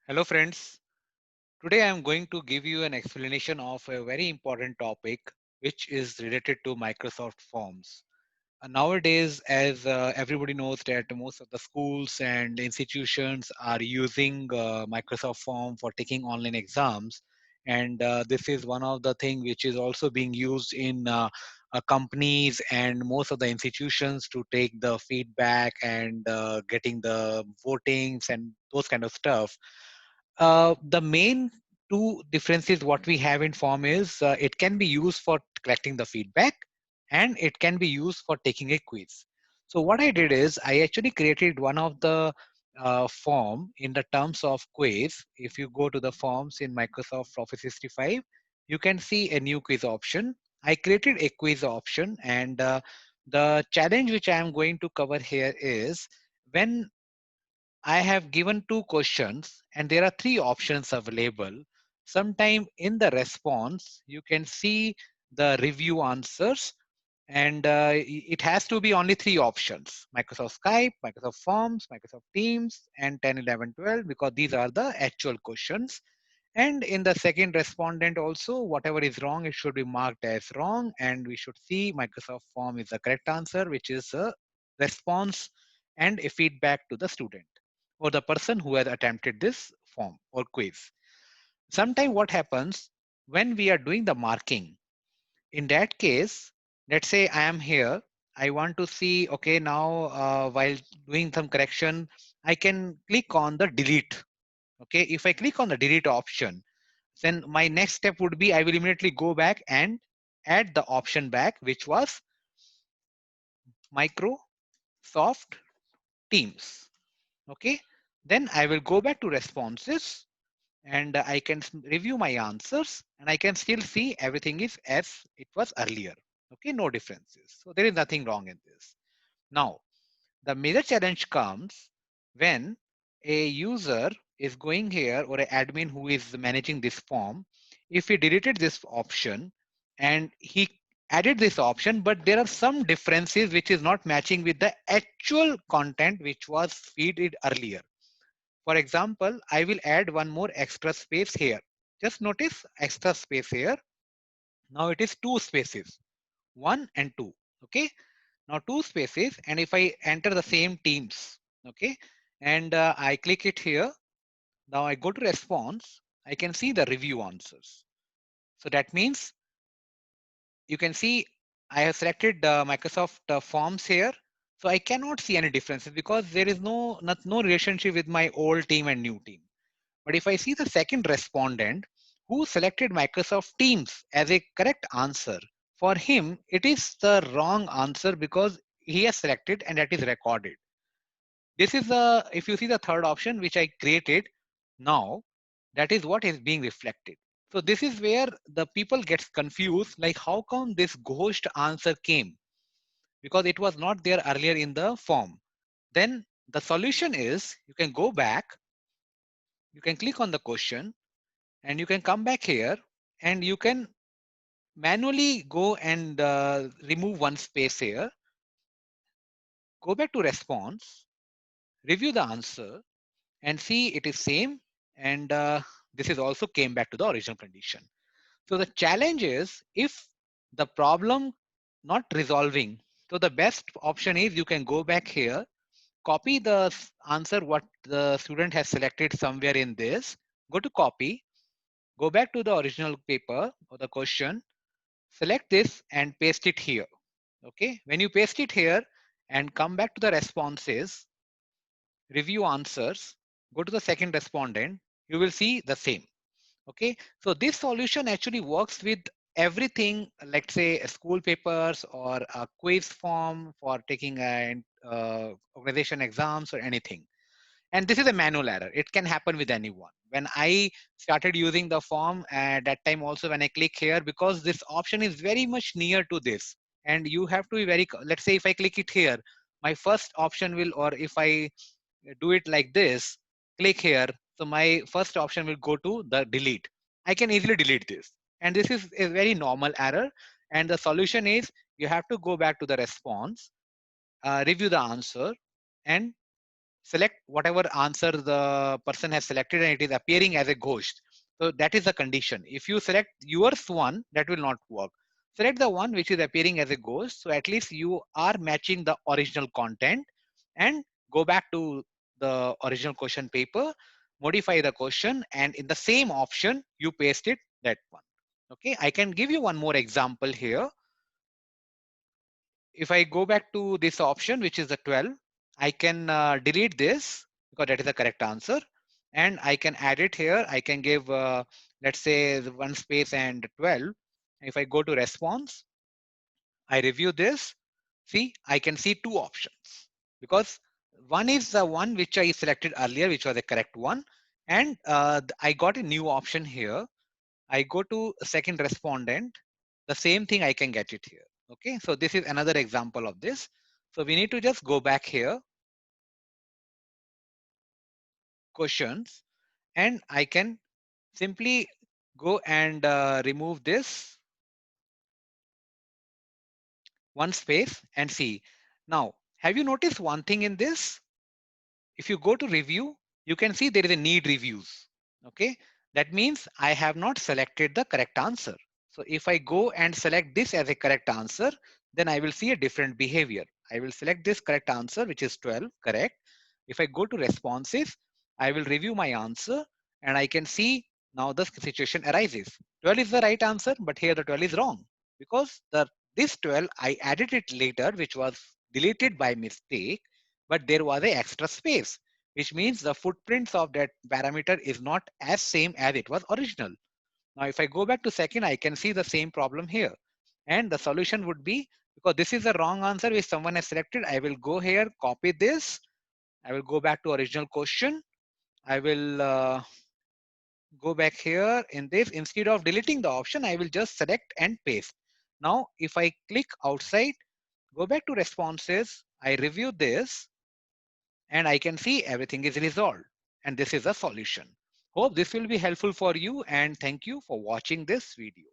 Hello friends, today I am going to give you an explanation of a very important topic which is related to Microsoft Forms. Nowadays, as everybody knows that most of the schools and institutions are using Microsoft Form for taking online exams, and this is one of the thing which is also being used in companies and most of the institutions to take the feedback and getting the votings and those kind of stuff. The main two differences what we have in form is it can be used for collecting the feedback and it can be used for taking a quiz. So what I did is I actually created one of the form in the terms of quiz. If you go to the forms in Microsoft Office 365, you can see a new quiz option. I created a quiz option, and the challenge which I am going to cover here is when I have given two questions and there are three options available. Sometime in the response, you can see the review answers, and it has to be only three options: Microsoft Skype, Microsoft Forms, Microsoft Teams, and 10, 11, 12, because these are the actual questions. And in the second respondent also, whatever is wrong, it should be marked as wrong, and we should see Microsoft Form is the correct answer, which is a response and a feedback to the student or the person who has attempted this form or quiz. Sometimes what happens when we are doing the marking, in that case, let's say I am here, I want to see, okay, now while doing some correction, I can click on the delete. Okay, if I click on the delete option, then my next step would be I will immediately go back and add the option back, which was Microsoft Teams. Okay, then I will go back to responses and I can review my answers and I can still see everything is as it was earlier. Okay, no differences. So there is nothing wrong in this. Now, the major challenge comes when a user is going here or an admin who is managing this form. If he deleted this option and he added this option, but there are some differences which is not matching with the actual content which was feeded earlier. For example, I will add one more extra space here. Just notice extra space here. Now it is two spaces, one and two. Okay. Now two spaces, and if I enter the same teams, okay, and I click it here, now I go to response, I can see the review answers. So that means you can see I have selected Microsoft Forms here. So I cannot see any differences because there is no relationship with my old team and new team. But if I see the second respondent who selected Microsoft Teams as a correct answer, for him, it is the wrong answer because he has selected and that is recorded. This is if you see the third option, which I created now, that is what is being reflected. So this is where the people gets confused, like how come this ghost answer came? Because it was not there earlier in the form. Then the solution is you can go back, you can click on the question, and you can come back here and you can manually go and remove one space here, go back to response, review the answer and see it is same, and this is also came back to the original condition. So the challenge is if the problem not resolving, so the best option is you can go back here, copy the answer what the student has selected somewhere in this, go to copy, go back to the original paper or the question, select this and paste it here. Okay, when you paste it here and come back to the responses, review answers, go to the second respondent, you will see the same. Okay, so this solution actually works with everything, let's say school papers or a quiz form for taking an organization exams or anything. And this is a manual error. It can happen with anyone. When I started using the form at that time also, when I click here, because this option is very much near to this, and you have to be very, let's say if I click it here, my first option will, or if I do it like this, click here. So my first option will go to the delete. I can easily delete this. And this is a very normal error. And the solution is you have to go back to the response, review the answer, and select whatever answer the person has selected and it is appearing as a ghost. So that is the condition. If you select yours one, that will not work. Select the one which is appearing as a ghost. So at least you are matching the original content, and go back to the original question paper, modify the question, and in the same option, you paste it that one. Okay, I can give you one more example here. If I go back to this option, which is the 12, I can delete this because that is the correct answer. And I can add it here. I can give, let's say, one space and 12. If I go to response, I review this. See, I can see two options because one is the one which I selected earlier, which was the correct one. And I got a new option here. I go to second respondent, the same thing I can get it here. Okay, so this is another example of this. So we need to just go back here, questions, and I can simply go and remove this one space and see. Now, have you noticed one thing in this? If you go to review, you can see there is a need reviews. Okay, that means I have not selected the correct answer. So if I go and select this as a correct answer, then I will see a different behavior. I will select this correct answer, which is 12, correct. If I go to responses, I will review my answer and I can see now the situation arises. 12 is the right answer, but here the 12 is wrong because this 12, I added it later, which was deleted by mistake, but there was a extra space, which means the footprints of that parameter is not as same as it was original. Now, if I go back to second, I can see the same problem here. And the solution would be, because this is the wrong answer which someone has selected, I will go here, copy this. I will go back to original question. I will go back here in this. Instead of deleting the option, I will just select and paste. Now, if I click outside, go back to responses, I review this, and I can see everything is resolved. And this is a solution. Hope this will be helpful for you, and thank you for watching this video.